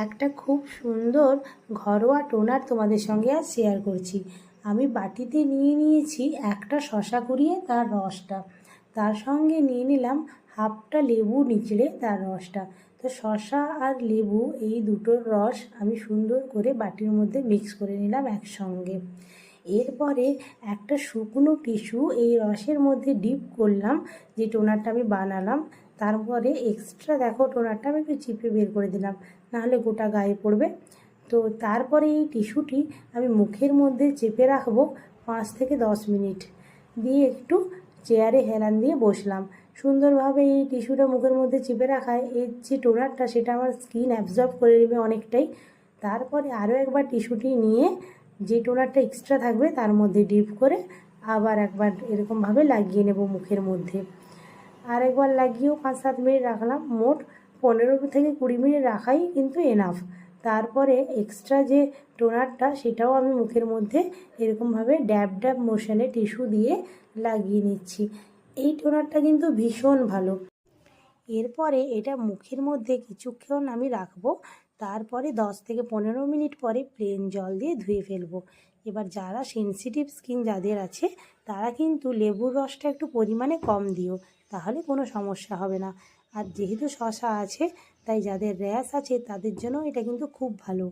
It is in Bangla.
একটা খুব সুন্দর ঘরোয়া টোনার তোমাদের সঙ্গে আজ শেয়ার করছি। আমি বাটিতে নিয়ে নিয়েছি একটা শশা কুড়িয়ে তার রসটা, তার সঙ্গে নিয়ে নিলাম হাফটা লেবু নিচড়ে তার রসটা। তো শশা আর লেবু এই দুটোর রস আমি সুন্দর করে বাটির মধ্যে মিক্স করে নিলাম একসঙ্গে। এরপরে একটা শুকনো টিস্যু এই রসের মধ্যে ডিপ করলাম, যে টোনারটা আমি বানালাম। তারপরে এক্সট্রা দেখো টোনারটা আমি একটু চিপে বের করে দিলাম, নাহলে গোটা গায়ে পড়বে। তো তারপরে এই টিস্যুটি আমি মুখের মধ্যে চেপে রাখবো 5 থেকে 10 মিনিট, দিয়ে একটু চেয়ারে হেলান দিয়ে বসলাম। সুন্দরভাবে এই টিস্যুটা মুখের মধ্যে চেপে রাখায় এর যে টোনারটা সেটা আমার স্কিন অ্যাবজর্ব করে নেবে অনেকটাই। তারপরে আরও একবার টিস্যুটি নিয়ে যে টোনারটা এক্সট্রা থাকবে তার মধ্যে ডিপ করে আবার একবার এরকমভাবে লাগিয়ে নেব মুখের মধ্যে। আর একবার লাগিয়েও 5-7 মিনিট রাখলাম। মোট 15 থেকে 20 মিনিট রাখাই কিন্তু এনাফ। তারপরে এক্সট্রা যে টোনারটা সেটাও আমি মুখের মধ্যে এরকমভাবে ড্যাব ড্যাব মোশনে টিস্যু দিয়ে লাগিয়ে নিচ্ছি। এই টোনারটা কিন্তু ভীষণ ভালো। এরপরে এটা মুখের মধ্যে কিছুক্ষণ আমি রাখবো, তারপরে 10 থেকে 15 মিনিট পরে প্লেন জল দিয়ে ধুয়ে ফেলবো। এবার যারা সেনসিটিভ স্কিন যাদের আছে তারা কিন্তু লেবুর রসটা একটু পরিমাণে কম দিও, তাহলে কোনো সমস্যা হবে না। আর যেহেতু শশা আছে তাই যাদের র্যাশ আছে তাদের জন্য এটা কিন্তু খুব ভালো।